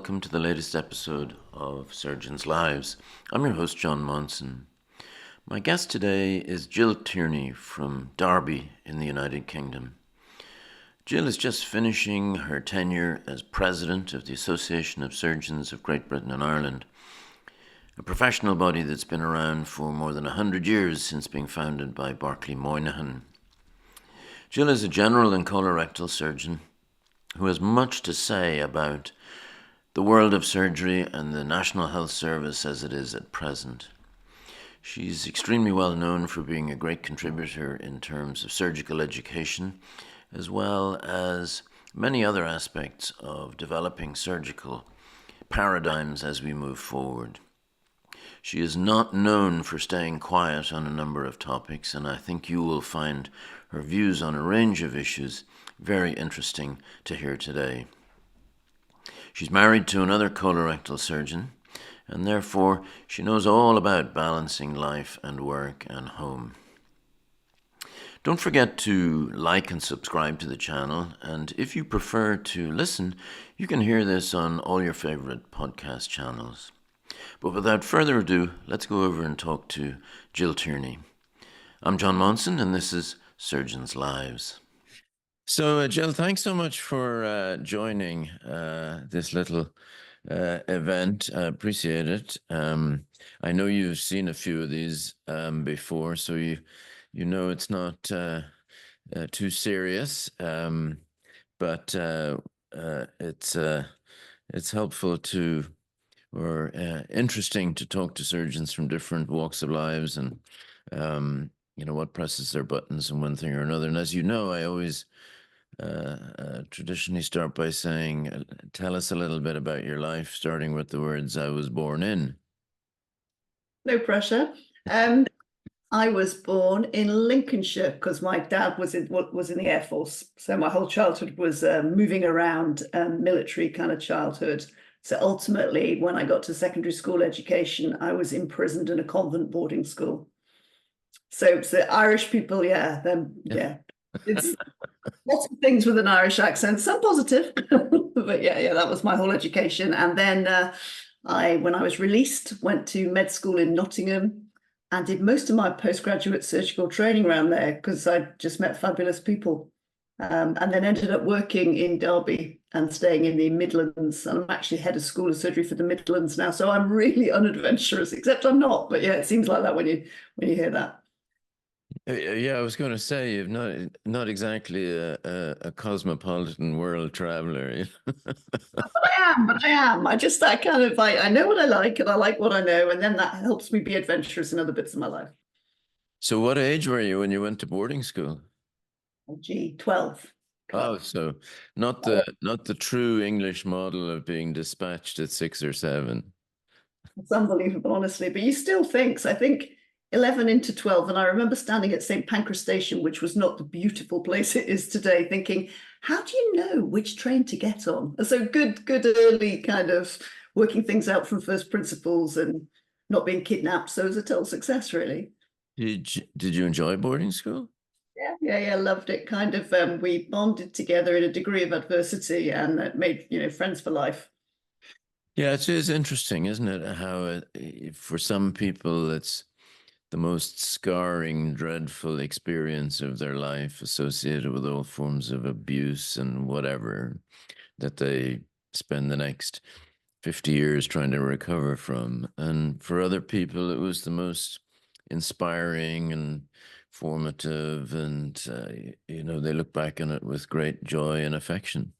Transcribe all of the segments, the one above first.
welcome to the latest episode of Surgeons' Lives. I'm your host, John Monson. My guest today is Gill Tierney from Derby in the United Kingdom. Gill is just finishing her tenure as president of the Association of Surgeons of Great Britain and Ireland, a professional body that's been around for more than 100 years since being founded by Barclay Moynihan. Gill is a general and colorectal surgeon who has much to say about the world of surgery and the National Health Service as it is at present. She's extremely well known for being a great contributor in terms of surgical education, as well as many other aspects of developing surgical paradigms as we move forward. She is not known for staying quiet on a number of topics, and I think you will find her views on a range of issues very interesting to hear today. She's married to another colorectal surgeon, and therefore she knows all about balancing life and work and home. Don't forget to like and subscribe to the channel, and if you prefer to listen, you can hear this on all your favorite podcast channels. But without further ado, let's go over and talk to Gill Tierney. I'm John Monson, and this is Surgeons' Lives. So, Gill, thanks so much for joining this little event. I appreciate it. I know you've seen a few of these before, so you know it's not too serious, but it's helpful to or interesting to talk to surgeons from different walks of lives and what presses their buttons and one thing or another. And as you know, I always traditionally start by saying, tell us a little bit about your life, starting with the words "I was born in." No pressure. I was born in Lincolnshire because my dad was in the Air Force. So my whole childhood was moving around, military kind of childhood. So ultimately, when I got to secondary school education, I was imprisoned in a convent boarding school. So Irish people, yeah. It's lots of things with an Irish accent, some positive, but yeah, that was my whole education. And then when I was released, went to med school in Nottingham and did most of my postgraduate surgical training around there because I just met fabulous people. And then ended up working in Derby and staying in the Midlands. And I'm actually head of School of Surgery for the Midlands now. So I'm really unadventurous, except I'm not. But yeah, it seems like that when you hear that. Yeah, I was going to say you've not exactly a cosmopolitan world traveler. But I am. I know what I like and I like what I know, and then that helps me be adventurous in other bits of my life. So what age were you when you went to boarding school? Oh, gee, 12. Oh, so not the true English model of being dispatched at 6 or 7. It's unbelievable, honestly. But you still think, so I think 11 into 12, and I remember standing at St. Pancras Station, which was not the beautiful place it is today, thinking, how do you know which train to get on? So good early kind of working things out from first principles and not being kidnapped. So it was a total success, really. Did you enjoy boarding school? Yeah, loved it. Kind of, we bonded together in a degree of adversity and it made, friends for life. Yeah, it is interesting, isn't it? How for some people it's the most scarring, dreadful experience of their life associated with all forms of abuse and whatever that they spend the next 50 years trying to recover from. And for other people, it was the most inspiring and formative, and they look back on it with great joy and affection.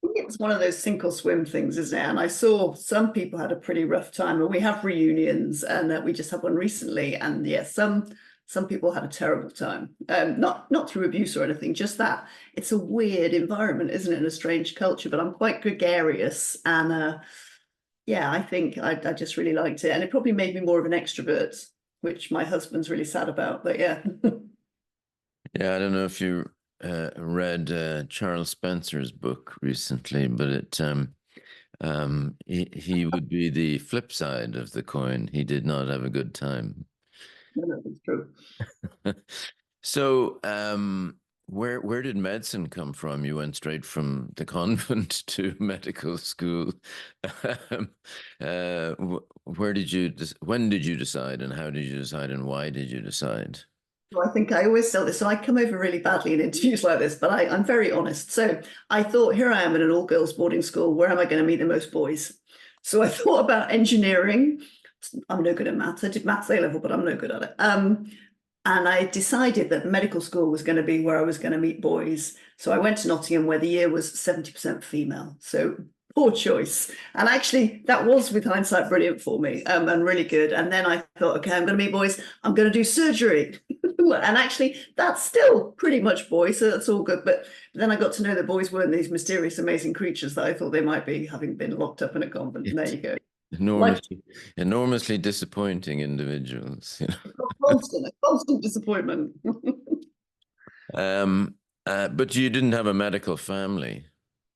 It's one of those sink or swim things, isn't it? And I saw some people had a pretty rough time, and we have reunions, and we just had one recently. And yeah, some people had a terrible time. Not through abuse or anything, just that it's a weird environment, isn't it? And a strange culture. But I'm quite gregarious, and yeah, I think I just really liked it, and it probably made me more of an extrovert, which my husband's really sad about. But yeah. Yeah, I don't know if you read Charles Spencer's book recently, but he would be the flip side of the coin. He did not have a good time. No, that's true. So, where did medicine come from? You went straight from the convent to medical school. Um, where did you, when did you decide, and how did you decide, and why did you decide? Well, I think I always tell this, so I come over really badly in interviews like this, but I'm very honest. So I thought, here I am in an all-girls boarding school. Where am I going to meet the most boys? So I thought about engineering. I'm no good at maths. I did maths A level, but I'm no good at it. And I decided that medical school was going to be where I was going to meet boys. So I went to Nottingham, where the year was 70% female. So poor choice. And actually, that was, with hindsight, brilliant for me, and really good. And then I thought, okay, I'm going to meet boys. I'm going to do surgery. And actually, that's still pretty much boys, so that's all good. But then I got to know that boys weren't these mysterious, amazing creatures that I thought they might be, having been locked up in a convent. And there you go. Life, Enormously disappointing individuals, you a constant disappointment. know. But you didn't have a medical family.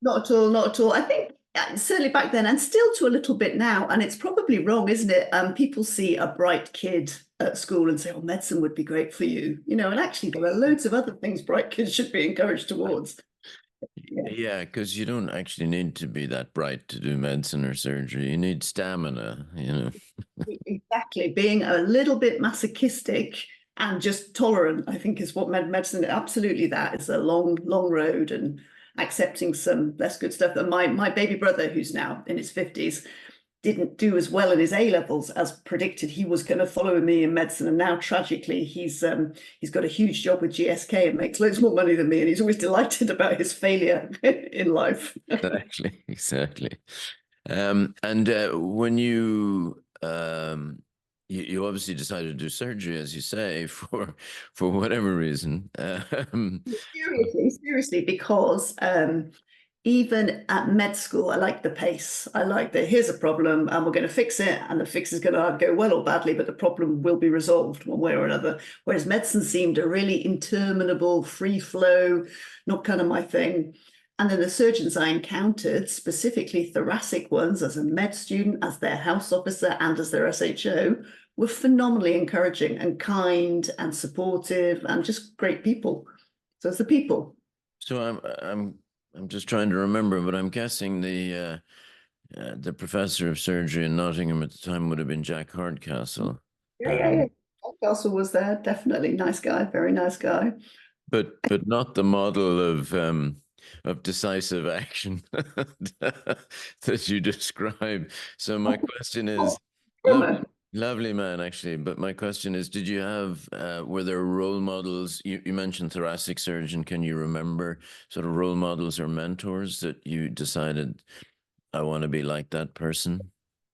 Not at all, not at all. I think certainly back then, and still to a little bit now, and it's probably wrong, isn't it? People see a bright kid at school and say, "Oh, medicine would be great for you," and actually there are loads of other things bright kids should be encouraged towards. Yeah, because you don't actually need to be that bright to do medicine or surgery. You need stamina, you know. Exactly. Being a little bit masochistic and just tolerant, I think, is what medicine, absolutely, that is a long, long road, and accepting some less good stuff. And my baby brother, who's now in his 50s, didn't do as well in his A levels as predicted. He was going to follow me in medicine, and now tragically he's got a huge job with GSK and makes loads more money than me, and he's always delighted about his failure in life. Exactly. And when you obviously decided to do surgery, as you say, for whatever reason. Seriously, because even at med school, I like the pace. I like that here's a problem and we're going to fix it, and the fix is going to go well or badly, but the problem will be resolved one way or another. Whereas medicine seemed a really interminable, free flow, not kind of my thing. And then the surgeons I encountered, specifically thoracic ones, as a med student, as their house officer, and as their SHO, were phenomenally encouraging and kind and supportive and just great people. So it's the people. So I'm just trying to remember, but I'm guessing the professor of surgery in Nottingham at the time would have been Jack Hardcastle. Yeah. Castle was there, definitely. Nice guy, very nice guy. But not the model of decisive action that you describe. So my question is, lovely, lovely man, actually. But my question is, did you have were there role models? You mentioned thoracic surgeon. Can you remember sort of role models or mentors that you decided I want to be like that person?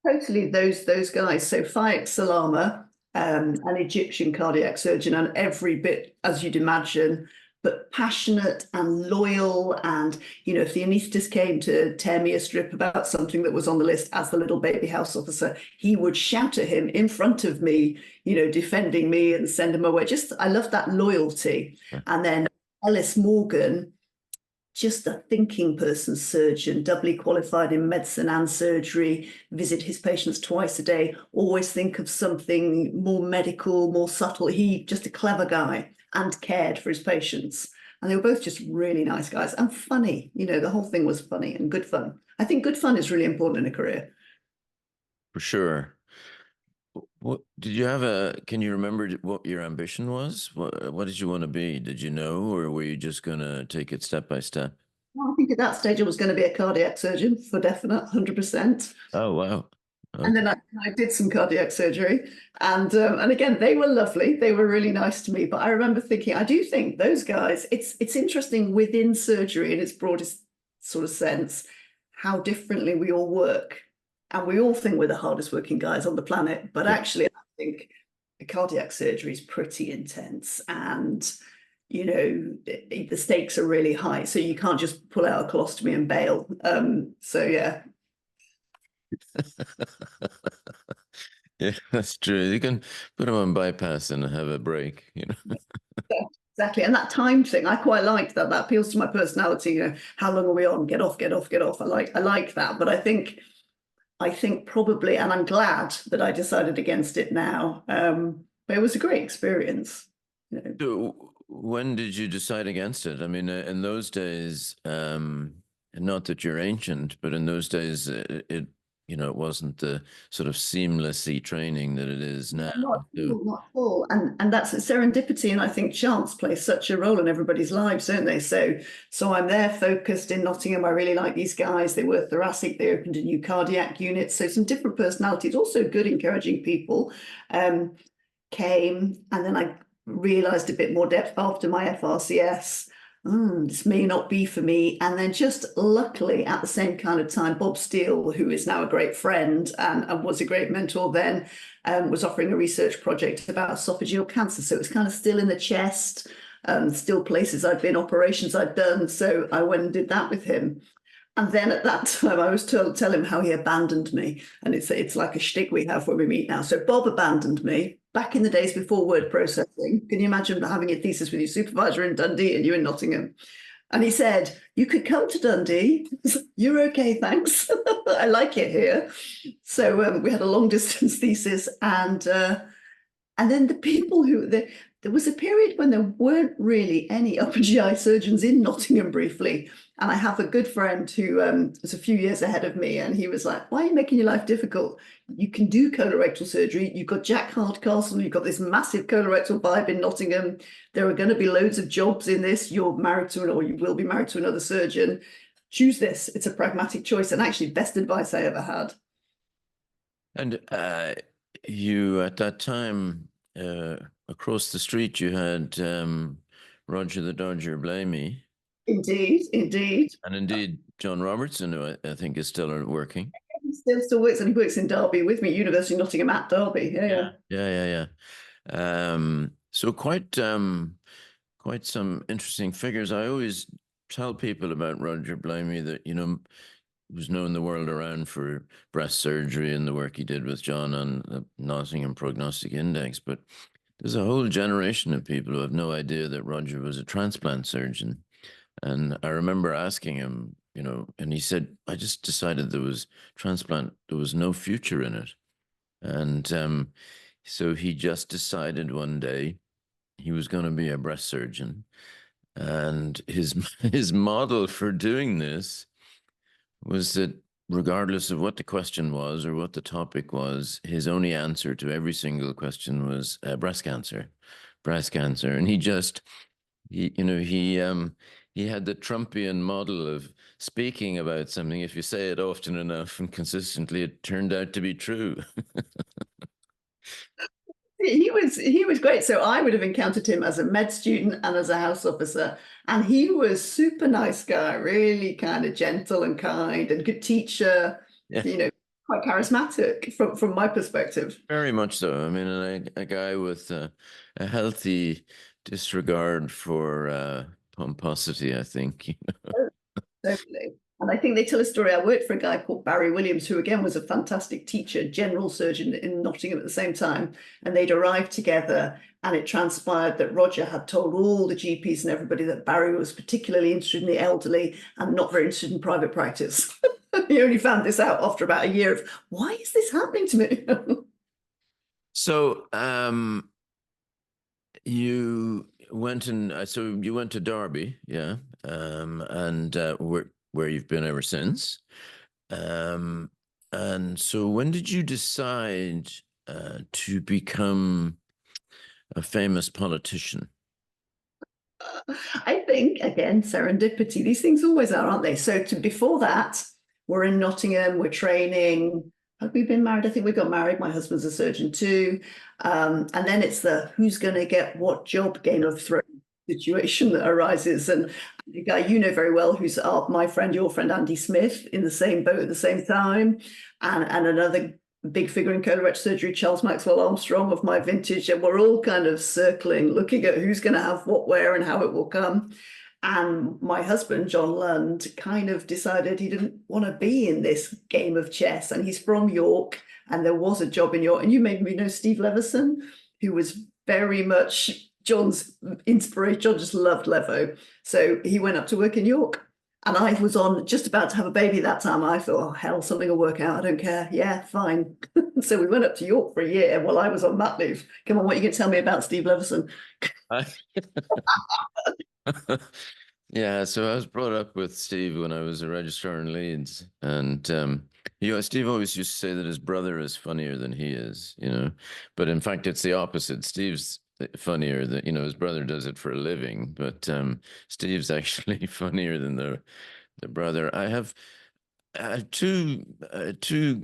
Totally those guys. So Faik Salama, an Egyptian cardiac surgeon, and every bit as you'd imagine, but passionate and loyal. And if the anaesthetist came to tear me a strip about something that was on the list as the little baby house officer, he would shout at him in front of me, defending me and send him away. Just, I love that loyalty. And then Ellis Morgan, just a thinking person surgeon, doubly qualified in medicine and surgery, visit his patients twice a day, always think of something more medical, more subtle. He just a clever guy and cared for his patients. And they were both just really nice guys and funny. The whole thing was funny and good fun. I think good fun is really important in a career. For sure. What did you have can you remember what your ambition was? What did you want to be? Did you know, or were you just gonna take it step by step? Well, I think at that stage I was going to be a cardiac surgeon for definite, 100%. Oh, wow. And Okay. then I did some cardiac surgery, and again they were lovely. They were really nice to me. But I remember thinking, I do think those guys. It's interesting within surgery in its broadest sort of sense how differently we all work, and we all think we're the hardest working guys on the planet. But Yeah. actually, I think the cardiac surgery is pretty intense, and the stakes are really high. So you can't just pull out a colostomy and bail. So yeah. Yeah, that's true. You can put them on bypass and have a break. Yeah, exactly. And that time thing, I quite like that. That appeals to my personality. How long are we on? Get off, get off, get off. I like that. But I think probably, and I'm glad that I decided against it now. But it was a great experience. So when did you decide against it? I mean, in those days, not that you're ancient, but in those days, it wasn't the sort of seamlessly training that it is now. Not at So, all, not at all. And that's serendipity, and I think chance plays such a role in everybody's lives, don't they? So I'm there focused in Nottingham. I really like these guys. They were thoracic, they opened a new cardiac unit. So some different personalities, also good, encouraging people. Um, Came, and then I realized a bit more depth after my FRCS. This may not be for me. And then just luckily at the same kind of time, Bob Steele, who is now a great friend and was a great mentor then, was offering a research project about esophageal cancer. So it was kind of still in the chest, still places I'd been, operations I'd done. So I went and did that with him. And then at that time, I was told tell him how he abandoned me, and it's like a shtick we have when we meet now. So Bob abandoned me back in the days before word processing. Can you imagine having a thesis with your supervisor in Dundee and you in Nottingham? And he said, "You could come to Dundee. You're okay, thanks. I like it here." So we had a long distance thesis, and then the people there was a period when there weren't really any upper GI surgeons in Nottingham briefly. And I have a good friend who was a few years ahead of me, and he was like, "Why are you making your life difficult? You can do colorectal surgery. You've got Jack Hardcastle, you've got this massive colorectal vibe in Nottingham. There are going to be loads of jobs in this. You're married to or you will be married to another surgeon. Choose this. It's a pragmatic choice." And actually, best advice I ever had. and you at that time, across the street, you had Roger the Dodger Blamey, Indeed, indeed. and indeed John Robertson, who I think is still working. He still works, and he works in Derby with me, University of Nottingham at Derby. Yeah, yeah. So quite some interesting figures. I always tell people about Roger Blamey that, was known the world around for breast surgery and the work he did with John on the Nottingham Prognostic Index. But there's a whole generation of people who have no idea that Roger was a transplant surgeon. And I remember asking him, and he said, "I just decided there was no future in it." And so he just decided one day he was going to be a breast surgeon. And his his model for doing this was that regardless of what the question was or what the topic was, his only answer to every single question was breast cancer, breast cancer. And he had the Trumpian model of speaking about something. If you say it often enough and consistently, it turned out to be true. He was great. So I would have encountered him as a med student and as a house officer, and he was super nice guy, really kind of gentle and kind and good teacher. Yeah, Quite charismatic from my perspective. very much so. I mean, a guy with a healthy disregard for pomposity, I think. Totally. And I think they tell a story. I worked for a guy called Barry Williams, who again was a fantastic teacher, general surgeon in Nottingham at the same time. And they'd arrived together, and it transpired that Roger had told all the GPs and everybody that Barry was particularly interested in the elderly and not very interested in private practice. He only found this out after about a year of, why is this happening to me? So, you went to Derby, yeah, and where you've been ever since. And so when did you decide to become a famous politician? I think, again, serendipity. These things always are, aren't they? So before that, we're in Nottingham, we're training. Have we been married? I think we got married. My husband's a surgeon too. And then it's the who's going to get what job Game of Thrones situation that arises. And the guy you know very well, who's my friend, your friend, Andy Smith, in the same boat at the same time. And another big figure in colorectal surgery, Charles Maxwell Armstrong of my vintage. And we're all kind of circling, looking at who's going to have what, where, and how it will come. And my husband, John Lund, kind of decided he didn't want to be in this game of chess. And he's from York, and there was a job in York. And you made me know Steve Leveson, who was very much John's inspiration. John just loved Levo. So he went up to work in York. And I was on just about to have a baby that time. I thought, oh, hell, something will work out. I don't care. Yeah, fine. So we went up to York for a year while I was on mat leave. Come on, what are you going to tell me about Steve Leveson? Yeah, so I was brought up with Steve when I was a registrar in Leeds, and Steve always used to say that his brother is funnier than he is, but in fact it's the opposite. Steve's funnier than, his brother does it for a living, but Steve's actually funnier than the brother. I have two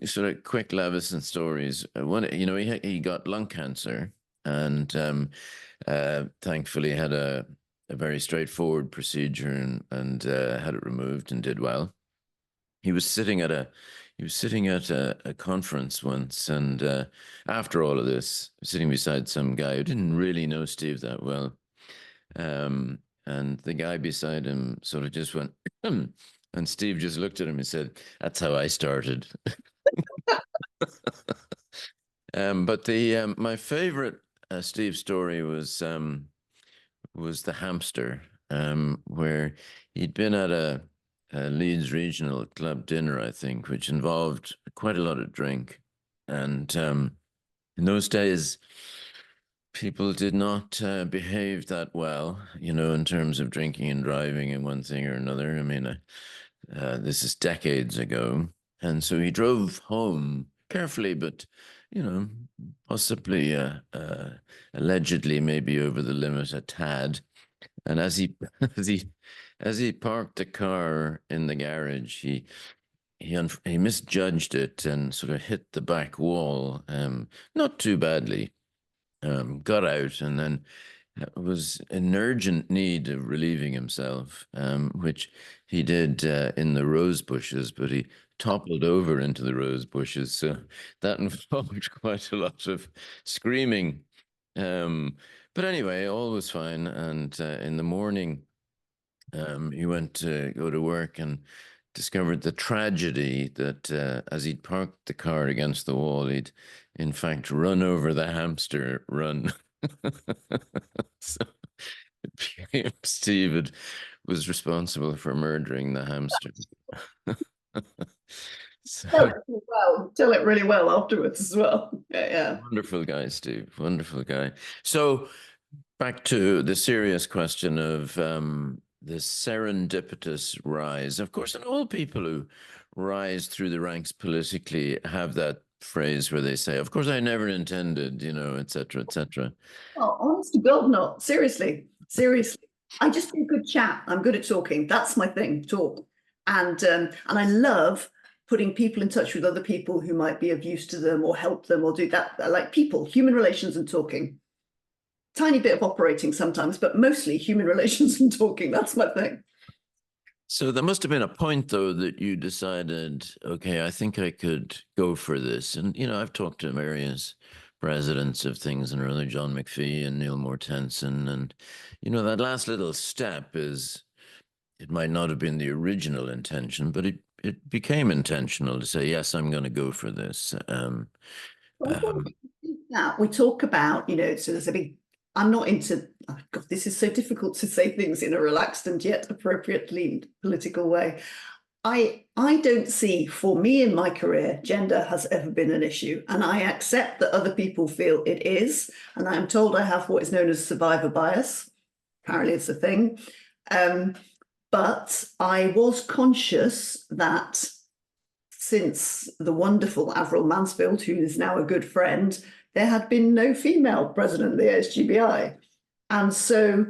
sort of quick Levison stories. One, he got lung cancer, and thankfully had a very straightforward procedure and had it removed and did well. He was sitting at a conference once, and after all of this, sitting beside some guy who didn't really know Steve that well. And the guy beside him sort of just went, and Steve just looked at him and said, "That's how I started." But the my favorite Steve story was the hamster, where he'd been at a Leeds Regional Club dinner, I think, which involved quite a lot of drink. And in those days, people did not behave that well, in terms of drinking and driving and one thing or another. I mean, this is decades ago. And so he drove home carefully, but, you know, possibly, allegedly, maybe over the limit a tad. And as he as he as he parked the car in the garage, he misjudged it and sort of hit the back wall, not too badly. Got out and then was in urgent need of relieving himself, which he did in the rose bushes, but he toppled over into the rose bushes, so that involved quite a lot of screaming. Um, but anyway, all was fine, and in the morning, he went to go to work and discovered the tragedy that as he'd parked the car against the wall, he'd in fact run over the hamster run. So it became was responsible for murdering the hamster. So Tell it really well afterwards as well. Yeah. wonderful guy, Steve. Wonderful guy. So back to the serious question of the serendipitous rise. Of course, and all people who rise through the ranks politically have that phrase where they say, "Of course, I never intended," etc., etc. Oh, honest to God, not. Seriously, seriously. I just do good chat. I'm good at talking. That's my thing, talk. And I love putting people in touch with other people who might be of use to them or help them or do that. I like people, human relations and talking. Tiny bit of operating sometimes, but mostly human relations and talking. That's my thing. So there must have been a point, though, that you decided, okay, I think I could go for this. And, I've talked to various presidents of things and other, John McPhee and Neil Tenson. And, that last little step it might not have been the original intention, but it became intentional to say, yes, I'm going to go for this. We talk about, so there's a big, I'm not into, oh God, this is so difficult to say things in a relaxed and yet appropriately political way. I don't see, for me in my career, gender has ever been an issue. And I accept that other people feel it is. And I'm told I have what is known as survivor bias. Apparently it's a thing. But I was conscious that since the wonderful Avril Mansfield, who is now a good friend, there had been no female president of the ASGBI. And so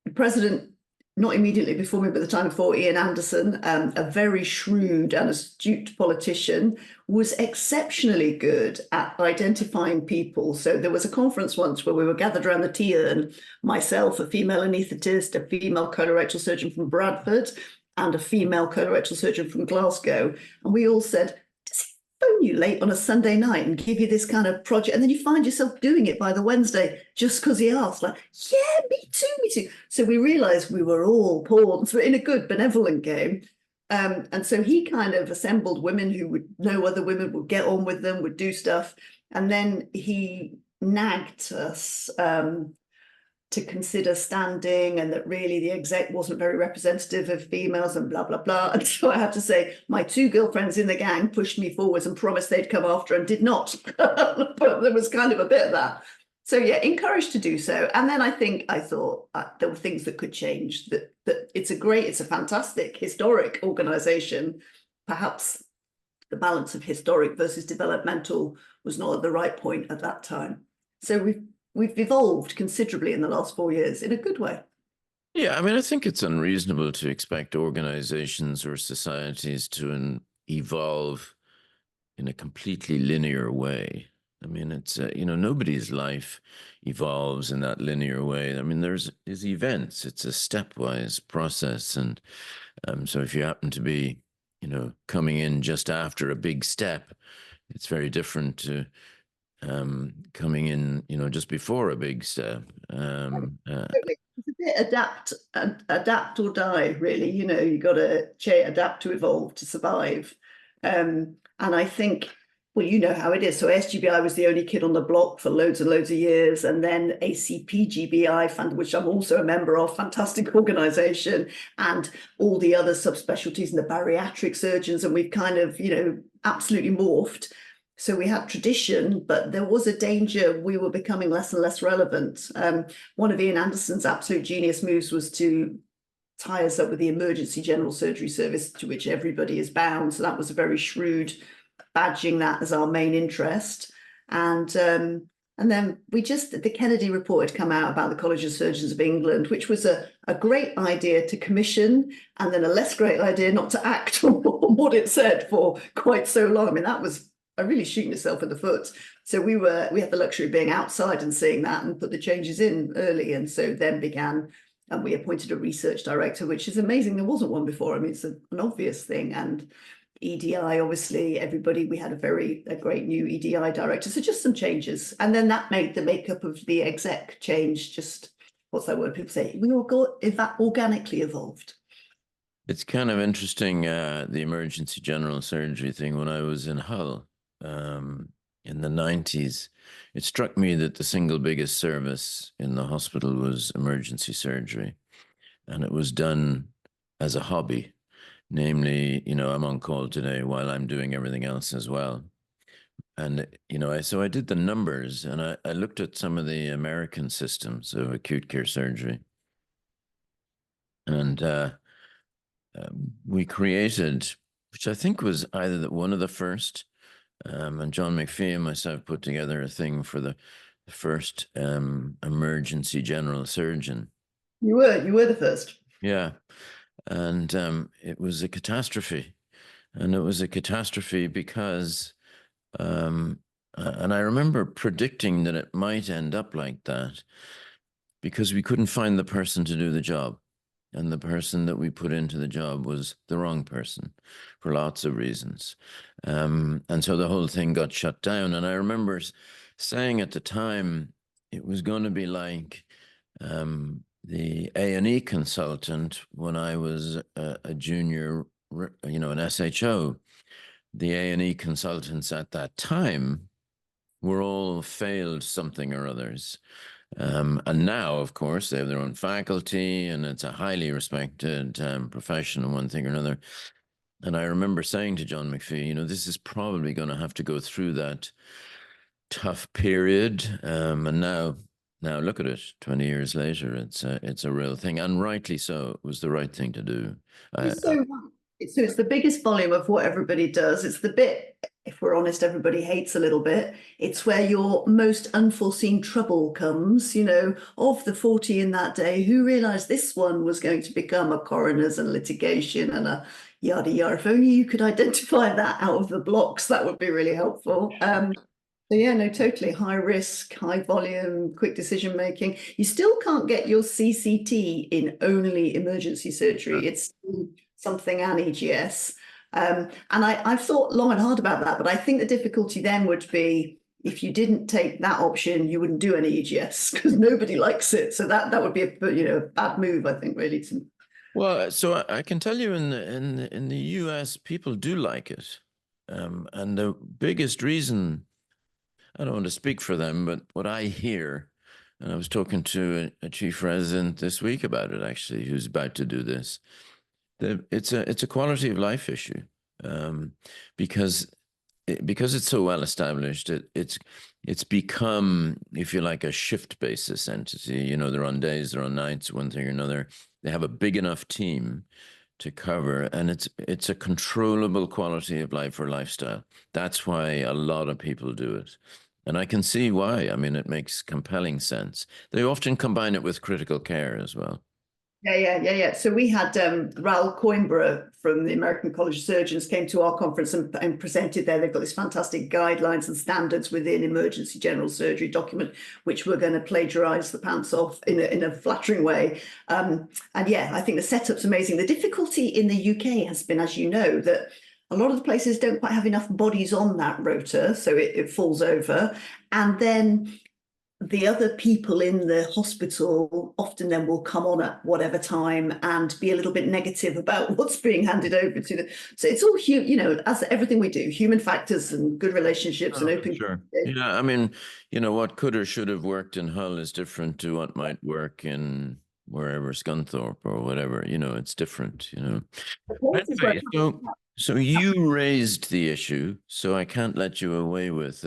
the president, not immediately before me, but the time before, Ian Anderson, a very shrewd and astute politician, was exceptionally good at identifying people. So there was a conference once where we were gathered around the tea urn, myself, a female anaesthetist, a female colorectal surgeon from Bradford, and a female colorectal surgeon from Glasgow. And we all said, does he phone you late on a Sunday night and give you this kind of project? And then you find yourself doing it by the Wednesday just because he asked, like, yeah, me too, me too. So we realized we were all pawns in a good benevolent game. And so he kind of assembled women who would know other women, would get on with them, would do stuff. And then he nagged us. to consider standing, and that really the exec wasn't very representative of females and blah, blah, blah. And so I have to say, my two girlfriends in the gang pushed me forwards and promised they'd come after and did not. But there was kind of a bit of that. So yeah, encouraged to do so. And then I thought there were things that could change, that it's a fantastic historic organization. Perhaps the balance of historic versus developmental was not at the right point at that time. So we've evolved considerably in the last 4 years in a good way. Yeah, I mean, I think it's unreasonable to expect organizations or societies to evolve in a completely linear way. I mean, it's nobody's life evolves in that linear way. I mean, there's events. It's a stepwise process, and so if you happen to be, coming in just after a big step, it's very different to coming in, just before a big step. It's a bit adapt or die, really. You got to adapt to evolve to survive. And I think, well, you know how it is. So SGBI was the only kid on the block for loads and loads of years. And then ACPGBI, which I'm also a member of, fantastic organization, and all the other subspecialties and the bariatric surgeons. And we've kind of, absolutely morphed. So we had tradition, but there was a danger we were becoming less and less relevant. One of Ian Anderson's absolute genius moves was to tie us up with the emergency general surgery service, to which everybody is bound. So that was a very shrewd badging that as our main interest. And then the Kennedy report had come out about the College of Surgeons of England, which was a great idea to commission, and then a less great idea not to act on what it said for quite so long. I mean, that was really shooting yourself in the foot. So we had the luxury of being outside and seeing that and put the changes in early. And so then and we appointed a research director, which is amazing. There wasn't one before. I mean, it's an obvious thing. And EDI, obviously, we had a great new EDI director. So just some changes. And then that made the makeup of the exec change. Just, what's that word people say? We all organically evolved. It's kind of interesting, the emergency general surgery thing. When I was in Hull in the 90s, it struck me that the single biggest service in the hospital was emergency surgery. And it was done as a hobby. Namely, I'm on call today while I'm doing everything else as well. And, so I did the numbers, and I looked at some of the American systems of acute care surgery. And we created, which I think was either one of the first, and John McPhee and myself put together a thing for the first emergency general surgeon. You were the first. Yeah. And it was a catastrophe. And it was a catastrophe because, and I remember predicting that it might end up like that because we couldn't find the person to do the job. And the person that we put into the job was the wrong person for lots of reasons. And so the whole thing got shut down. And I remember saying at the time, it was going to be like the A&E consultant when I was a junior, an SHO. The A&E consultants at that time were all failed something or others. And now, of course, they have their own faculty, and it's a highly respected profession in one thing or another. And I remember saying to John McPhee, this is probably going to have to go through that tough period. And now look at it, 20 years later, it's a real thing, and rightly so. It was the right thing to do. So it's the biggest volume of what everybody does. It's the bit, if we're honest, everybody hates a little bit. It's where your most unforeseen trouble comes. Of the 40 in that day, who realized this one was going to become a coroner's and litigation and a yada yada. If only you could identify that out of the blocks, that would be really helpful. So yeah, no, totally. High risk, high volume, quick decision making. You still can't get your CCT in only emergency surgery. It's something and EGS. And I've thought long and hard about that, but I think the difficulty then would be if you didn't take that option, you wouldn't do any EGS because nobody likes it. So that would be a bad move, I think, really. Well, so I can tell you in the US, people do like it. And the biggest reason, I don't want to speak for them, but what I hear And I was talking to a chief resident this week about it, actually, who's about to do this. It's a quality of life issue, um, because because it's so well established. It's become, if you like, a shift basis entity. You know, they're on days, they're on nights, one thing or another. They have a big enough team to cover, and it's a controllable quality of life or lifestyle. That's why a lot of people do it. And I can see why. I mean, it makes compelling sense. They often combine it with critical care as well. Yeah. So we had Raoul Coimbra from the American College of Surgeons came to our conference and presented there. They've got this fantastic guidelines and standards within emergency general surgery document, which we're going to plagiarize the pants off in a flattering way. And yeah, I think the setup's amazing. The difficulty in the UK has been, as you know, that a lot of the places don't quite have enough bodies on that rota, so it falls over. And then the other people in the hospital often then will come on at whatever time and be a little bit negative about what's being handed over to them. So it's all, as everything we do, human factors and good relationships and Oh, for open. sure. Yeah, I mean, what could or should have worked in Hull is different to what might work in wherever, Scunthorpe or whatever. It's different. Anyway, so you raised the issue, so I can't let you away with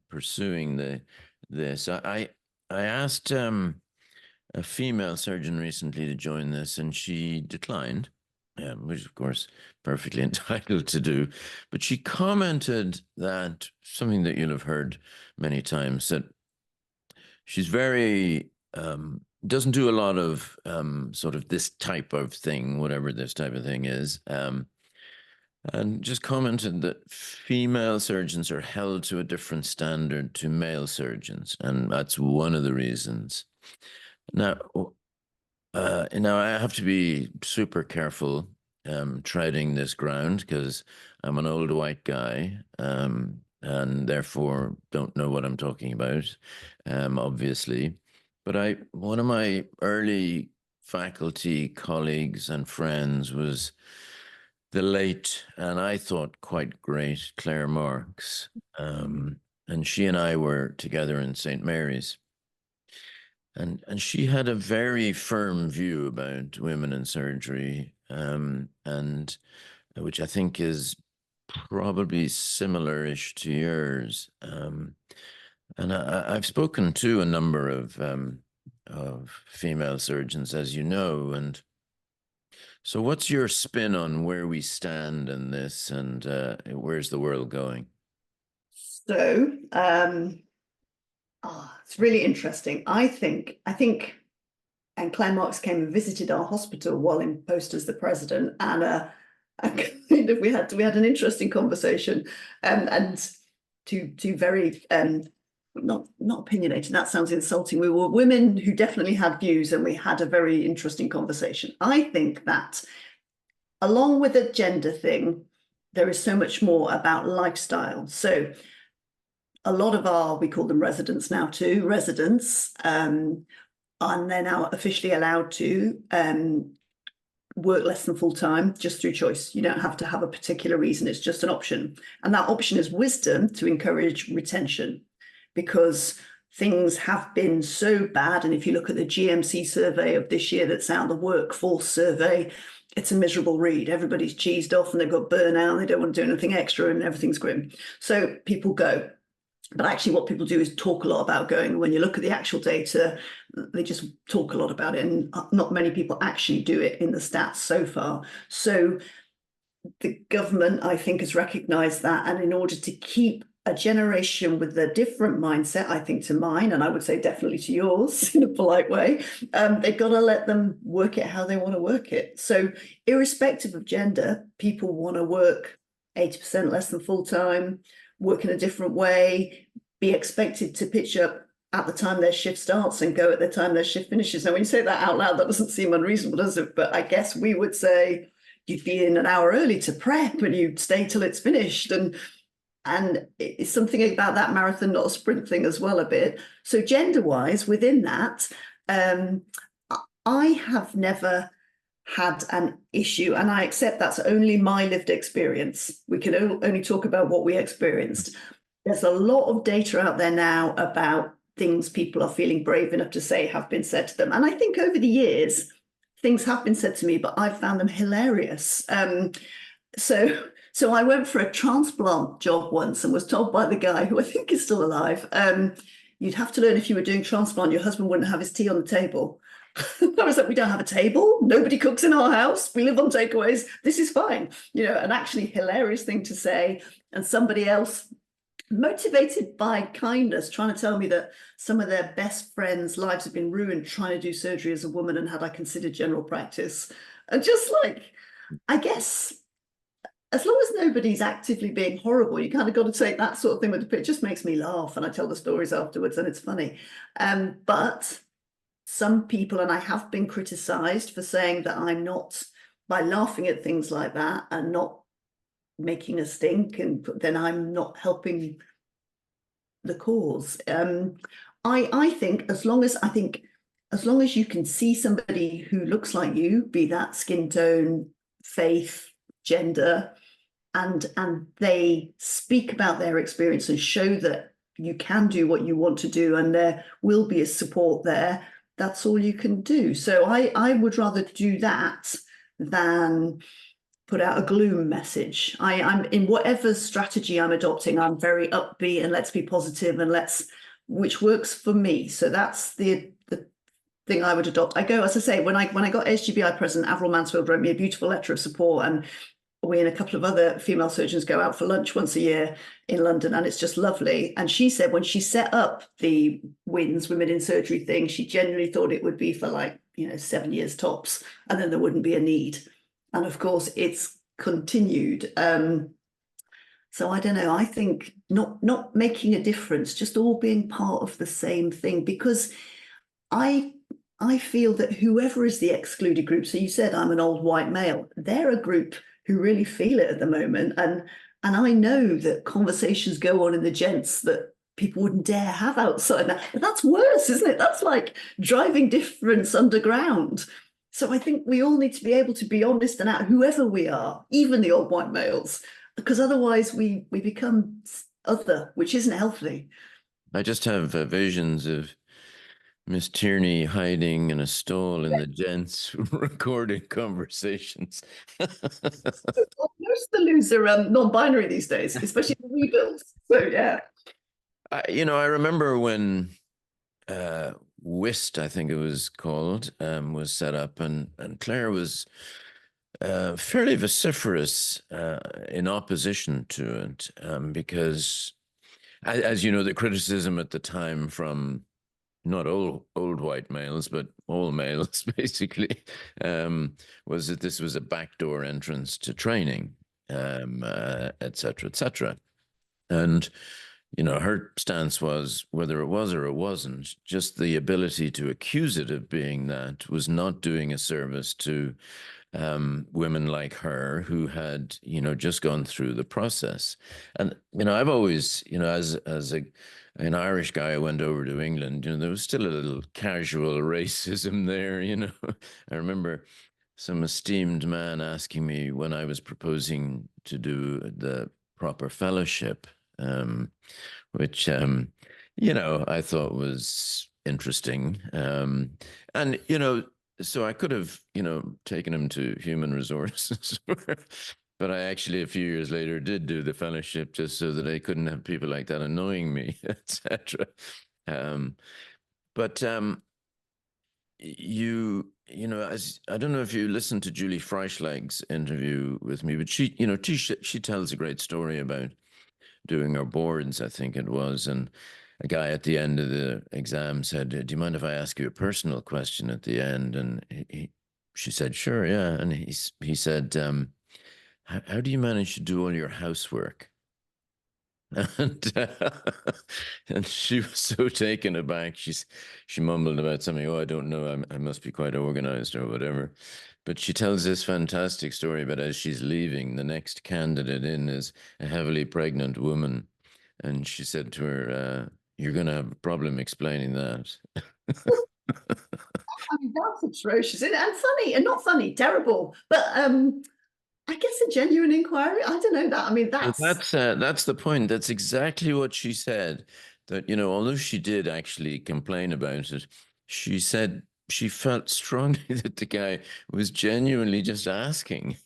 pursuing this. I asked a female surgeon recently to join this, and she declined, which of course perfectly entitled to do. But she commented that something that you'll have heard many times, that she's very doesn't do a lot of sort of this type of thing, whatever this type of thing is. And just commented that female surgeons are held to a different standard to male surgeons, and that's one of the reasons. Now, I have to be super careful treading this ground because I'm an old white guy, and therefore don't know what I'm talking about, obviously. But one of my early faculty colleagues and friends was the late, and I thought quite great, Claire Marks. And she and I were together in St. Mary's. And she had a very firm view about women in surgery, and which I think is probably similar-ish to yours. And I've spoken to a number of female surgeons, as you know, and so what's your spin on where we stand in this, and where's the world going? So it's really interesting. I think, and Claire Marks came and visited our hospital while in post as the president, and we had an interesting conversation, and two very not opinionated. That sounds insulting. We were women who definitely had views, and we had a very interesting conversation. I think that along with the gender thing, there is so much more about lifestyle. So a lot of we call them residents now too, residents, and they're now officially allowed to work less than full time just through choice. You don't have to have a particular reason, it's just an option. And that option is wisdom to encourage retention, because things have been so bad. And if you look at the GMC survey of this year that's out, the workforce survey, it's a miserable read. Everybody's cheesed off and they've got burnout and they don't want to do anything extra and everything's grim. So people go. But actually what people do is talk a lot about going. When you look at the actual data, they just talk a lot about it, and not many people actually do it in the stats so far. So the government, I think, has recognised that, and in order to keep a generation with a different mindset, I think, to mine, and I would say definitely to yours in a polite way, they've got to let them work it how they want to work it. So irrespective of gender, people want to work 80% less than full time, work in a different way, be expected to pitch up at the time their shift starts and go at the time their shift finishes. Now, when you say that out loud, that doesn't seem unreasonable, does it? But I guess we would say you'd be in an hour early to prep and you'd stay till it's finished. And it's something about that marathon, not a sprint thing as well a bit. So gender-wise, within that, I have never had an issue, and I accept that's only my lived experience. We can only talk about what we experienced. There's a lot of data out there now about things people are feeling brave enough to say have been said to them. And I think over the years, things have been said to me, but I've found them hilarious. So I went for a transplant job once and was told by the guy, who I think is still alive, you'd have to learn if you were doing transplant, your husband wouldn't have his tea on the table. I was like, we don't have a table. Nobody cooks in our house. We live on takeaways. This is fine. An actually hilarious thing to say. And somebody else, motivated by kindness, trying to tell me that some of their best friends' lives have been ruined trying to do surgery as a woman, and had I considered general practice. And just like, I guess, as long as nobody's actively being horrible, you kind of got to take that sort of thing with a it just makes me laugh, and I tell the stories afterwards, and it's funny. But some people, and I have been criticized for saying that I'm not, by laughing at things like that and not making a stink, and then I'm not helping the cause. I think as long as you can see somebody who looks like you, be that skin tone, faith, gender, and they speak about their experience and show that you can do what you want to do, and there will be a support there, that's all you can do. So I would rather do that than put out a gloom message. I'm in whatever strategy I'm adopting, I'm very upbeat and let's be positive and which works for me. So that's the thing I would adopt. I go, as I say, when I got HGBI president, Avril Mansfield wrote me a beautiful letter of support, and we and a couple of other female surgeons go out for lunch once a year in London, and it's just lovely. And she said when she set up the WINS, Women in Surgery thing, she genuinely thought it would be for 7 years tops, and then there wouldn't be a need. And of course, it's continued. So I don't know. I think not making a difference, just all being part of the same thing, because I feel that whoever is the excluded group, so you said I'm an old white male, they're a group who really feel it at the moment. And I know that conversations go on in the gents that people wouldn't dare have outside now. But that's worse, isn't it? That's like driving difference underground. So I think we all need to be able to be honest and out, whoever we are, even the old white males, because otherwise we become other, which isn't healthy. I just have visions of Miss Tierney hiding in a stall in the gents recording conversations. Most of the loos are non-binary these days, especially the rebuilds. So yeah. I remember when WIST, I think it was called, was set up, and Claire was fairly vociferous in opposition to it, because, as you know, the criticism at the time from not all old white males, but all males, basically, was that this was a backdoor entrance to training, et cetera, et cetera. And, her stance was, whether it was or it wasn't, just the ability to accuse it of being that was not doing a service to women like her who had, just gone through the process. And, I've always, as an Irish guy who went over to England, there was still a little casual racism there, I remember some esteemed man asking me when I was proposing to do the proper fellowship, which, I thought was interesting. And, so I could have, taken him to human resources, but I actually, a few years later, did do the fellowship just so that I couldn't have people like that annoying me, etc. But as I don't know if you listened to Julie Freischlag's interview with me, but she tells a great story about doing our boards, I think it was, and a guy at the end of the exam said, "Do you mind if I ask you a personal question at the end?" And she said, "Sure, yeah." And he said, how do you manage to do all your housework?" And and she was so taken aback. She mumbled about something. "Oh, I don't know. I must be quite organized or whatever." But she tells this fantastic story about as she's leaving, the next candidate in is a heavily pregnant woman, and she said to her, "You're going to have a problem explaining that." I mean, that's atrocious and funny, and not funny, terrible. But I guess a genuine inquiry. I don't know that. I mean, That's the point. That's exactly what she said. that, although she did actually complain about it, she said she felt strongly that the guy was genuinely just asking.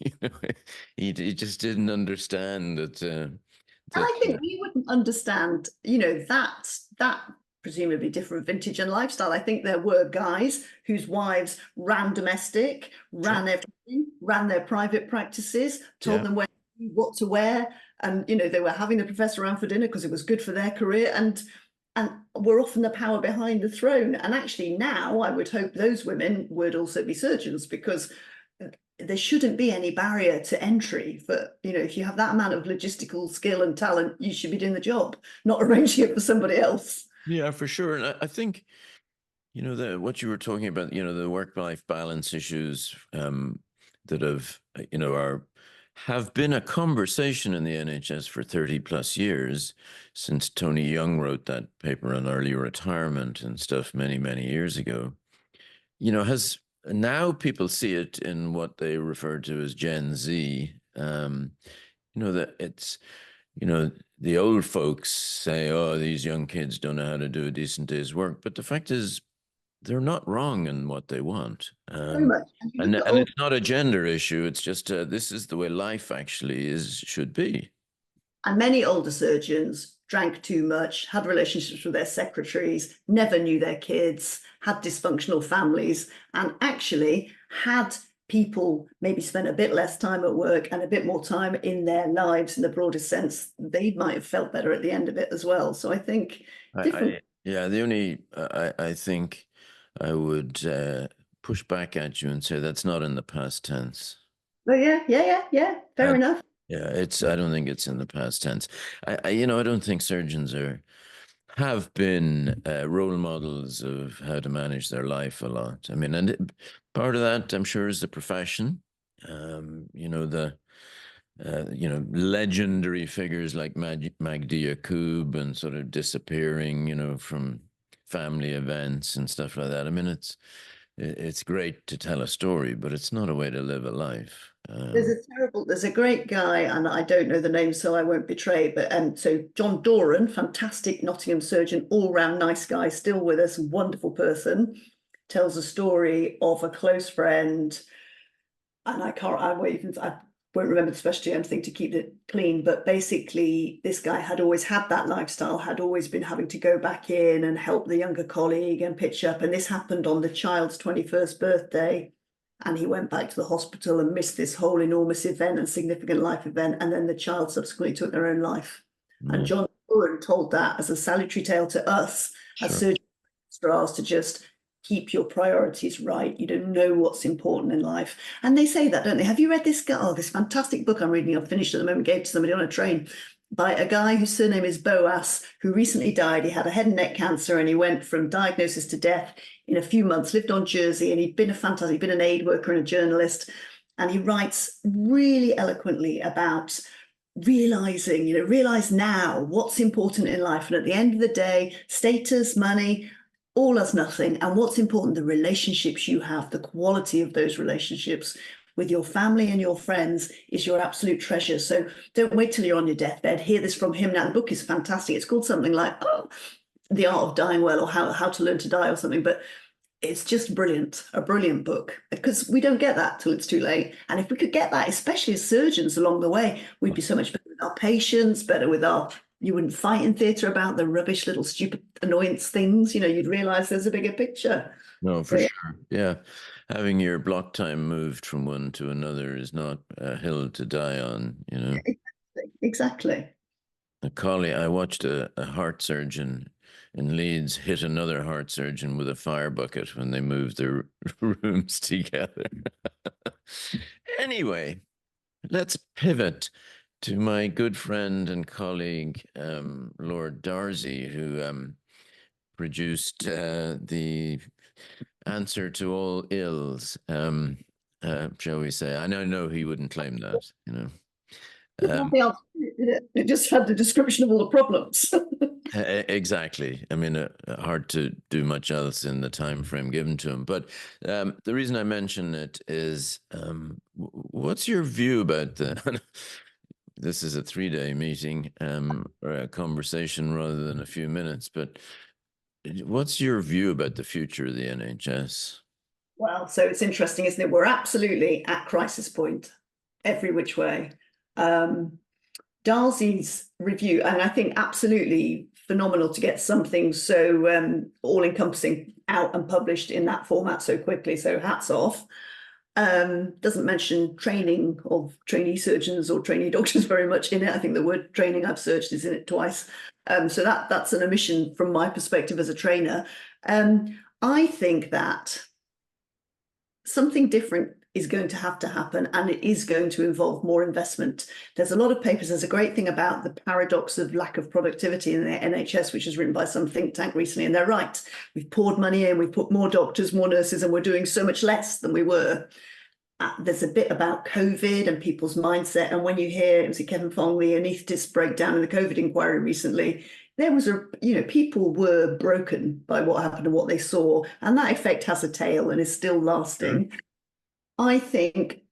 He just didn't understand that. And That I think we wouldn't understand, that presumably different vintage and lifestyle. I think there were guys whose wives ran domestic, Sure. ran everything, ran their private practices, told Yeah. them what to wear, and they were having the professor around for dinner because it was good for their career, and were often the power behind the throne. And actually, now I would hope those women would also be surgeons, because there shouldn't be any barrier to entry for, if you have that amount of logistical skill and talent, you should be doing the job, not arranging it for somebody else. Yeah, for sure. And I think, what you were talking about, the work-life balance issues that have been a conversation in the NHS for 30 plus years, since Tony Young wrote that paper on early retirement and stuff many, many years ago. Has now people see it in what they refer to as Gen Z. That it's, you know, the old folks say, oh, these young kids don't know how to do a decent day's work. But the fact is, they're not wrong in what they want. Very much. And you And, look at and all it's not a gender issue. It's just this is the way life actually should be. And many older surgeons drank too much, had relationships with their secretaries, never knew their kids, had dysfunctional families, and actually had people maybe spent a bit less time at work and a bit more time in their lives in the broadest sense. They might have felt better at the end of it as well. So I think different. Yeah, the only, I think I would push back at you and say that's not in the past tense. But yeah. Fair I, enough. yeah, I don't think it's in the past tense. I don't think surgeons have been role models of how to manage their life a lot. I mean, part of that, I'm sure, is the profession. Legendary figures like Magdi Yacoub and sort of disappearing, from family events and stuff like that. I mean, it's great to tell a story, but it's not a way to live a life. There's a great guy, and I don't know the name, so I won't betray. But so John Doran, fantastic Nottingham surgeon, all round nice guy, still with us, wonderful person, tells a story of a close friend, and I won't remember the specialty. I'm thinking to keep it clean, but basically, this guy had always had that lifestyle, had always been having to go back in and help the younger colleague and pitch up, and this happened on the child's 21st birthday. And he went back to the hospital and missed this whole enormous event and significant life event. And then the child subsequently took their own life. And Yeah, John Doran told that as a salutary tale to us as sure. surgeons to just keep your priorities right. You don't know what's important in life. And they say that, don't they? Have you read this guy? Oh, this fantastic book I'm reading, I've finished at the moment, gave to somebody on a train, by a guy whose surname is Boas, who recently died. He had a head and neck cancer, and he went from diagnosis to death in a few months, lived on Jersey, and he'd been an aid worker and a journalist. And he writes really eloquently about realize now what's important in life. And at the end of the day, status, money, all as nothing. And what's important, the relationships you have, the quality of those relationships with your family and your friends is your absolute treasure. So don't wait till you're on your deathbed. Hear this from him now. The book is fantastic. It's called something like The Art of Dying Well, or How to Learn to Die, or something. But it's just brilliant, a brilliant book, because we don't get that till it's too late. And if we could get that, especially as surgeons along the way, we'd be so much better with our patients, better with you wouldn't fight in theatre about the rubbish little stupid annoyance things. You'd realize there's a bigger picture. No, for So, sure. Yeah. Having your block time moved from one to another is not a hill to die on. yeah, exactly. I watched a heart surgeon in Leeds hit another heart surgeon with a fire bucket when they moved their rooms together. Anyway, let's pivot to my good friend and colleague, Lord Darcy, who produced the answer to all ills, shall we say. I know he wouldn't claim that. Didn't have Um, the answer, did it? It just had the description of all the problems. exactly. I mean, hard to do much else in the time frame given to him. But the reason I mention it is, what's your view about the this is a 3-day meeting or a conversation rather than a few minutes, but what's your view about the future of the NHS? Well, so it's interesting, isn't it? We're absolutely at crisis point, every which way. Darcy's review, and I think absolutely phenomenal to get something so all-encompassing out and published in that format so quickly. So hats off. Doesn't mention training of trainee surgeons or trainee doctors very much in it. I think the word training I've searched is in it twice. So that's an omission from my perspective as a trainer. I think that something different is going to have to happen, and it is going to involve more investment. There's a lot of papers. There's a great thing about the paradox of lack of productivity in the NHS, which was written by some think tank recently, and they're right. We've poured money in, we've put more doctors, more nurses, and we're doing so much less than we were. There's a bit about COVID and people's mindset, and when you hear, was it Kevin Fong, the anaesthetist breakdown in the COVID inquiry recently, there was people were broken by what happened and what they saw, and that effect has a tail and is still lasting. I think,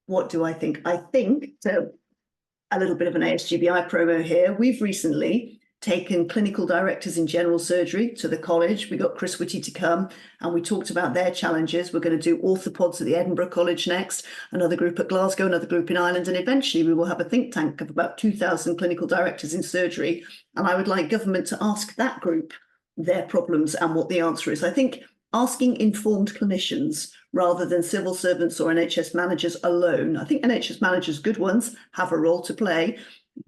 what do I think? I think, so a little bit of an ASGBI promo here. We've recently taken clinical directors in general surgery to the college. We got Chris Whitty to come and we talked about their challenges. We're going to do orthopods at the Edinburgh College next, another group at Glasgow, another group in Ireland, and eventually we will have a think tank of about 2,000 clinical directors in surgery. And I would like government to ask that group their problems and what the answer is. I think asking informed clinicians rather than civil servants or NHS managers alone. I think NHS managers, good ones, have a role to play,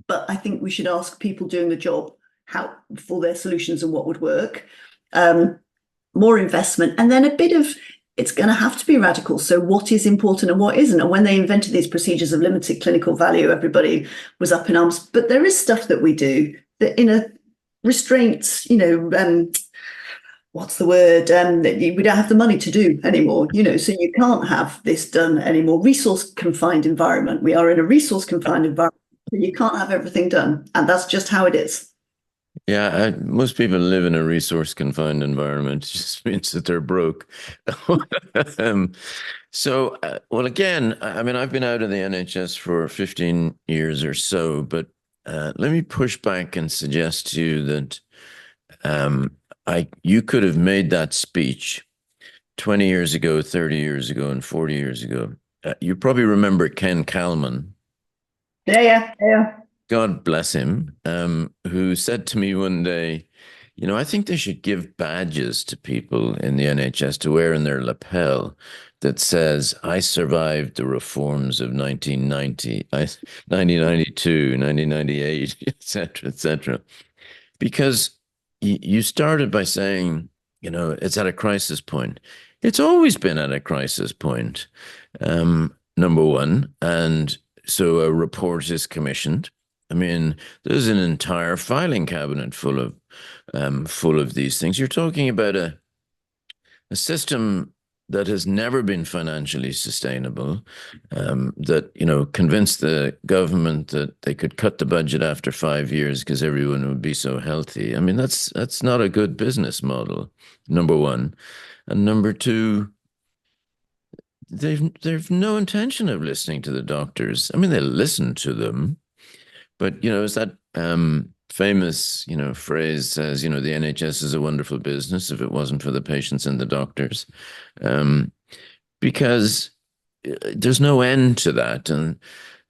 but I think we should ask people doing the job how for their solutions and what would work. More investment, and then a bit of, it's going to have to be radical. So what is important and what isn't? And when they invented these procedures of limited clinical value, everybody was up in arms. But there is stuff that we do that in a restraints, what's the word, that we don't have the money to do anymore, so you can't have this done anymore. Resource confined environment. We are in a resource confined environment. You can't have everything done. And that's just how it is. Yeah, most people live in a resource confined environment. It just means that they're broke. Well, again, I mean, I've been out of the NHS for 15 years or so, but let me push back and suggest to you that you could have made that speech 20 years ago, 30 years ago, and 40 years ago. You probably remember Ken Kalman. Yeah. God bless him, who said to me one day, I think they should give badges to people in the NHS to wear in their lapel that says, I survived the reforms of 1990, 1992, 1998, etc., etc. Because you started by saying, it's at a crisis point. It's always been at a crisis point, number one. And so a report is commissioned. I mean, there's an entire filing cabinet full of these things. You're talking about a system that has never been financially sustainable, that, convinced the government that they could cut the budget after 5 years because everyone would be so healthy. I mean, that's not a good business model, number one. And number two, they've no intention of listening to the doctors. I mean, they listen to them, but, it's that famous, phrase says, the NHS is a wonderful business if it wasn't for the patients and the doctors, because there's no end to that. And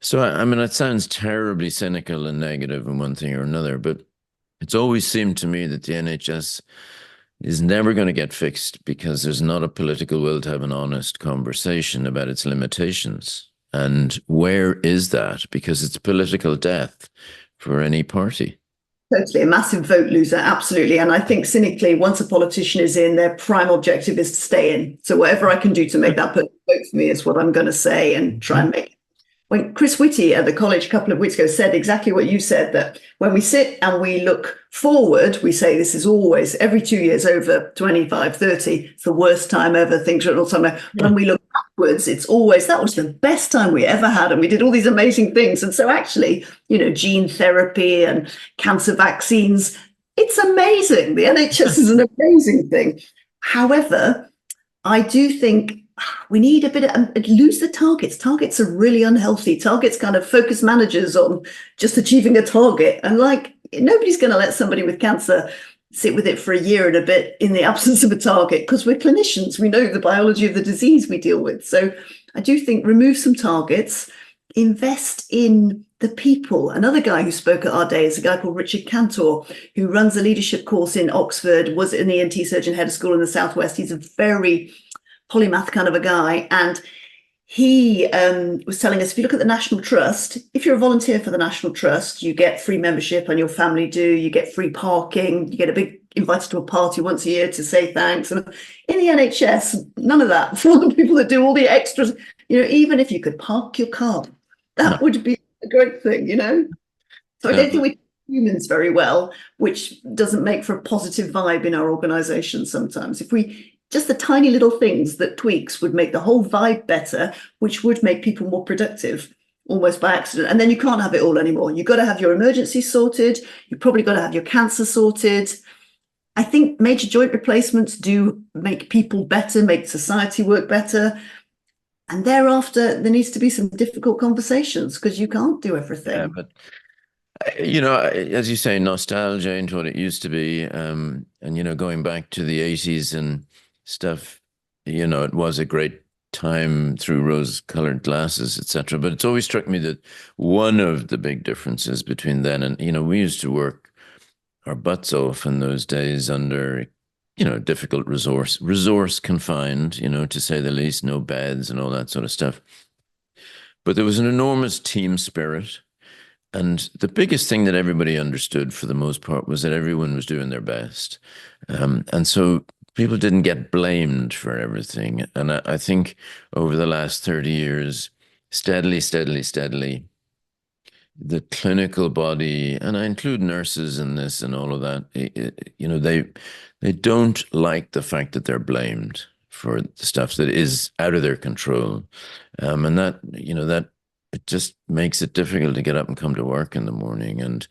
so, I mean, it sounds terribly cynical and negative in one thing or another, but it's always seemed to me that the NHS is never going to get fixed because there's not a political will to have an honest conversation about its limitations. And where is that? Because it's political death for any party. Totally, a massive vote loser, absolutely. And I think cynically, once a politician is in, their prime objective is to stay in. So whatever I can do to make that person vote for me is what I'm going to say and try and make it. When Chris Whitty at the college a couple of weeks ago said exactly what you said, that when we sit and we look forward, we say this is always every 2 years over 25, 30, it's the worst time ever, things are all summer. When we look backwards, it's always, that was the best time we ever had. And we did all these amazing things. And so actually, gene therapy and cancer vaccines, it's amazing. The NHS is an amazing thing. However, I do think we need a bit of lose the targets. Targets are really unhealthy. Targets kind of focus managers on just achieving a target. And like nobody's going to let somebody with cancer sit with it for a year and a bit in the absence of a target because we're clinicians. We know the biology of the disease we deal with. So I do think remove some targets, invest in the people. Another guy who spoke at our day is a guy called Richard Cantor, who runs a leadership course in Oxford, was an ENT surgeon, head of school in the Southwest. He's a very polymath kind of a guy. And he was telling us, if you look at the National Trust, if you're a volunteer for the National Trust, you get free membership and your family do, you get free parking, you get a big invited to a party once a year to say thanks. And in the NHS, none of that. For the people that do all the extras, even if you could park your car, that would be a great thing, So I don't think we humans very well, which doesn't make for a positive vibe in our organization sometimes. If we just the tiny little things that tweaks would make the whole vibe better, which would make people more productive almost by accident. And then you can't have it all anymore. You've got to have your emergency sorted. You've probably got to have your cancer sorted. I think major joint replacements do make people better, make society work better. And thereafter, there needs to be some difficult conversations because you can't do everything. Yeah, but as you say, nostalgia into what it used to be, and going back to the 80s and stuff, it was a great time through rose-colored glasses, etc. But it's always struck me that one of the big differences between then and, we used to work our butts off in those days under, difficult resource confined, to say the least, no beds and all that sort of stuff. But there was an enormous team spirit. And the biggest thing that everybody understood for the most part was that everyone was doing their best. And so people didn't get blamed for everything. And I think over the last 30 years, steadily, the clinical body, and I include nurses in this and all of that, they don't like the fact that they're blamed for the stuff that is out of their control. And that it just makes it difficult to get up and come to work in the morning. And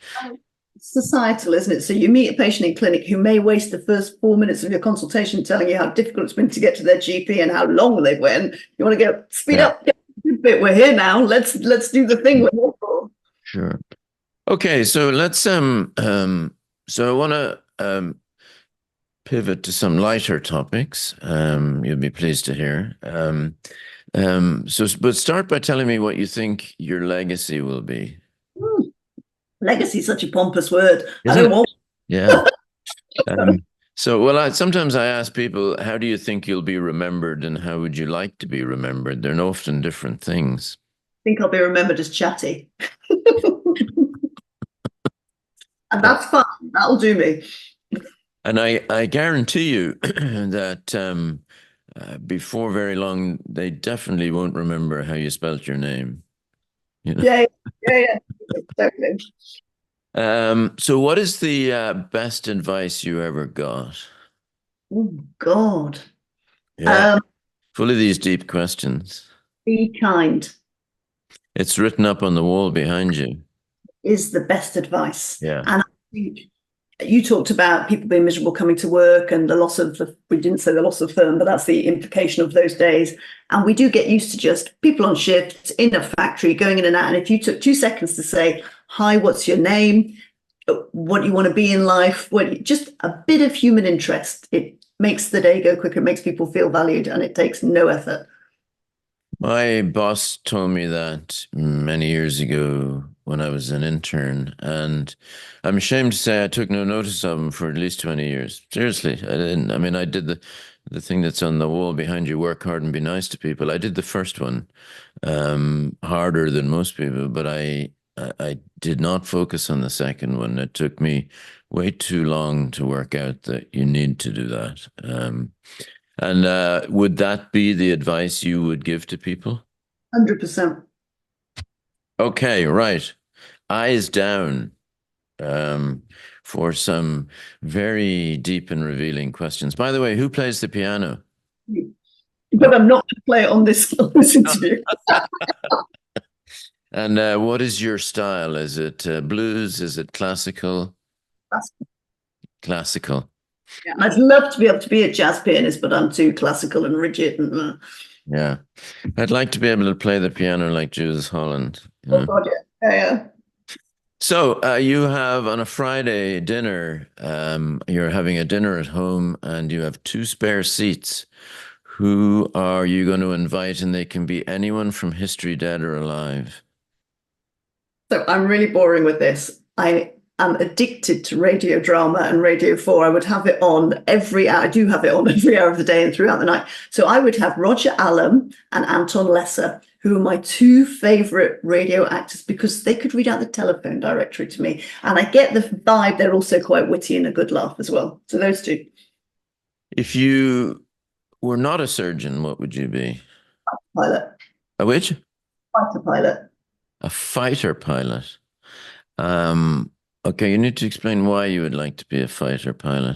societal, isn't it? So you meet a patient in clinic who may waste the first 4 minutes of your consultation telling you how difficult it's been to get to their GP and how long they've went. You want to go speed up, get a bit. We're here now. Let's do the thing we're here for. Sure. Okay, so let's so I want to pivot to some lighter topics. You'll be pleased to hear. But start by telling me what you think your legacy will be. Legacy is such a pompous word. Yeah. Sometimes I ask people, how do you think you'll be remembered and how would you like to be remembered? They're often different things. I think I'll be remembered as chatty. And that's fine. That'll do me. And I guarantee you that before very long, they definitely won't remember how you spelt your name. Yeah, exactly. So what is the best advice you ever got? Oh, God. Yeah, full of these deep questions. Be kind. It's written up on the wall behind you. Is the best advice. Yeah. And I think you talked about people being miserable coming to work and the loss of, we didn't say the loss of firm, but that's the implication of those days. And we do get used to just people on shift in a factory going in and out. And if you took 2 seconds to say, hi, what's your name? What do you want to be in life? Just a bit of human interest. It makes the day go quicker, it makes people feel valued, and it takes no effort. My boss told me that many years ago when I was an intern, and I'm ashamed to say I took no notice of him for at least 20 years. Seriously, I didn't. I mean, I did the thing that's on the wall behind you, work hard and be nice to people. I did the first one, harder than most people, but I did not focus on the second one. It took me way too long to work out that you need to do that. And would that be the advice you would give to people? 100%. Okay, right. Eyes down for some very deep and revealing questions. By the way, who plays the piano? But I'm not going to play it on this interview. And what is your style? Is it blues? Is it classical? Classical. Yeah, I'd love to be able to be a jazz pianist, but I'm too classical and rigid. Yeah. I'd like to be able to play the piano like Jules Holland, you Oh know. God, yeah, yeah. So you have on a Friday dinner, you're having a dinner at home and you have two spare seats. Who are you going to invite? And they can be anyone from history, dead or alive. So I'm really boring with this. I am addicted to radio drama and Radio 4. I would have it on every hour. I do have it on every hour of the day and throughout the night. So I would have Roger Allam and Anton Lesser, who are my two favorite radio actors because they could read out the telephone directory to me. And I get the vibe they're also quite witty and a good laugh as well. So those two. If you were not a surgeon, what would you be? Pilot, A which? fighter pilot. A fighter pilot. Um, okay, you need to explain why you would like to be a fighter pilot.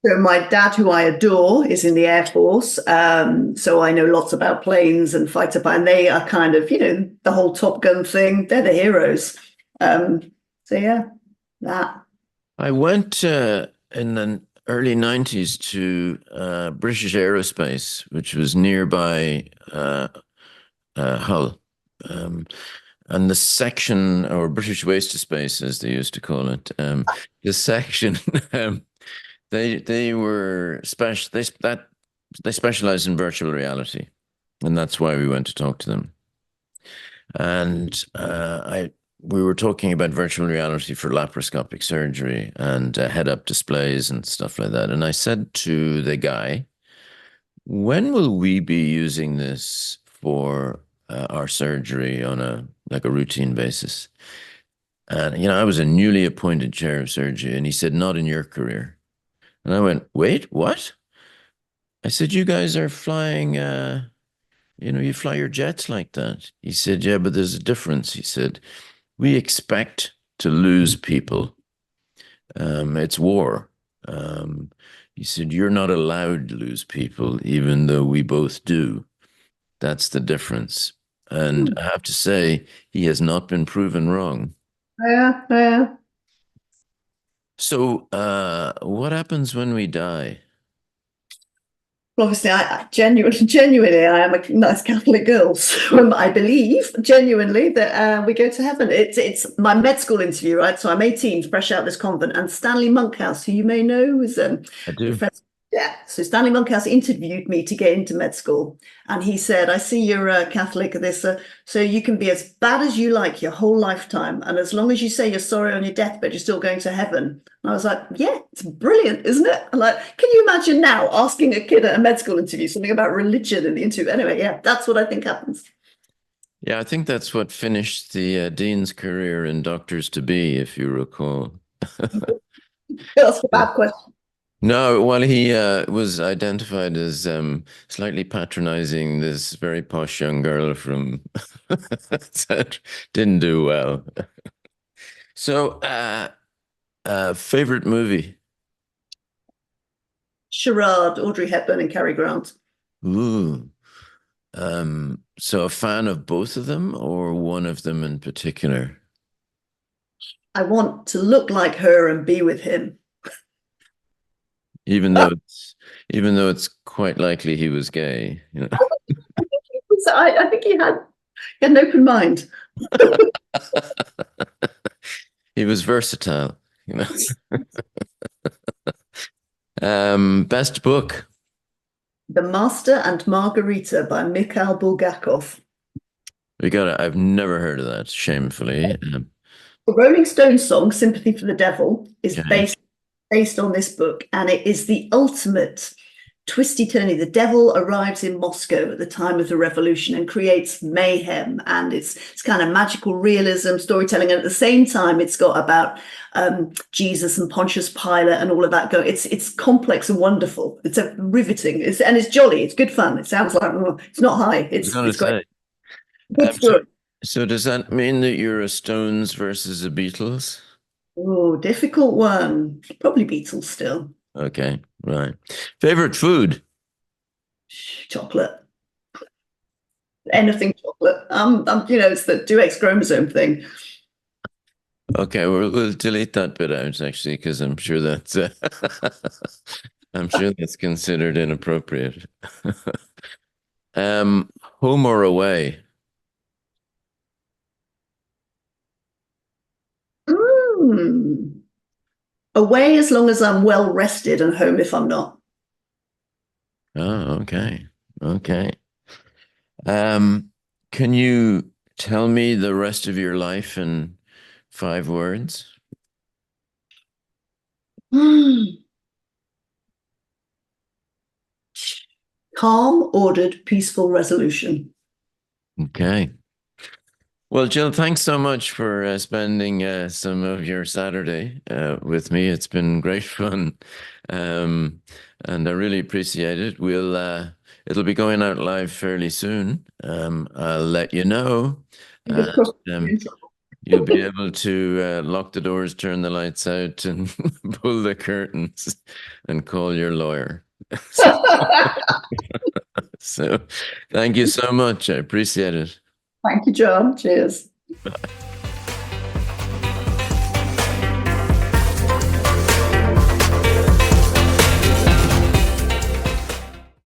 So my dad, who I adore, is in the Air Force. So I know lots about planes and fighter pilot. And they are kind of, the whole Top Gun thing. They're the heroes. Um, so yeah, that. I went in the early 90s to British Aerospace, which was nearby Hull. Um, and the section, or British Waste to Space, as they used to call it, the section, they were special. They specialized in virtual reality, and that's why we went to talk to them. And we were talking about virtual reality for laparoscopic surgery and head-up displays and stuff like that. And I said to the guy, "When will we be using this for our surgery on a like a routine basis?" And I was a newly appointed chair of surgery, and he said, "Not in your career." And I went, "Wait, what?" I said, "You guys are flying, you fly your jets like that." He said, "Yeah, but there's a difference." He said, "We expect to lose people. It's war." Um, he said, "You're not allowed to lose people, even though we both do. That's the difference." And Hmm. I have to say, he has not been proven wrong. Yeah, yeah. So, what happens when we die? Well, obviously, I genuinely, I am a nice Catholic girl, so I believe genuinely that we go to heaven. It's my med school interview, right? So I'm 18, fresh out of this convent, and Stanley Monkhouse, who you may know, was I do. professor. Yeah, so Stanley Monkhouse interviewed me to get into med school, and he said, "I see you're a Catholic. This, so you can be as bad as you like your whole lifetime, and as long as you say you're sorry on your deathbed, you're still going to heaven." And I was like, "Yeah, it's brilliant, isn't it?" I'm like, can you imagine now asking a kid at a med school interview something about religion in the interview? Anyway, yeah, that's what I think happens. Yeah, I think that's what finished the dean's career in Doctors to Be, if you recall. That's a bad question. No, well, he was identified as slightly patronizing this very posh young girl from that didn't do well. So, favorite movie? Charade, Audrey Hepburn, and Cary Grant. Ooh. So a fan of both of them or one of them in particular? I want to look like her and be with him. Even though it's quite likely he was gay. So I think he had an open mind. He was versatile. Best book. The Master and Margarita by Mikhail Bulgakov. I've never heard of that, shamefully. The Rolling Stones song "Sympathy for the Devil" is Okay. based on this book, and it is the ultimate twisty turny. The devil arrives in Moscow at the time of the revolution and creates mayhem, and it's kind of magical realism storytelling, and at the same time, it's got about Jesus and Pontius Pilate and all of that going. It's complex and wonderful. It's a riveting. It's jolly. It's good fun. It sounds like it's not high. I was going to It's got say. good So, story. so does that mean that you're a Stones versus a Beatles? Oh, difficult one. Probably Beatles still. Okay, right. Favorite food? Chocolate. Anything chocolate. It's the 2X chromosome thing. Okay, we'll delete that bit out actually, because I'm sure that's I'm sure that's considered inappropriate. Home or away? Mm. Away as long as I'm well rested and home if I'm not. Oh, okay. Okay. Um, can you tell me the rest of your life in 5 words? Mm. Calm, ordered, peaceful resolution. Okay. Well, Jill, thanks so much for spending some of your Saturday with me. It's been great fun, um, and I really appreciate it. It'll be going out live fairly soon. I'll let you know, Fingers and crossed. you'll be able to lock the doors, turn the lights out, and pull the curtains, and call your lawyer. So, thank you so much. I appreciate it. Thank you, John. Cheers.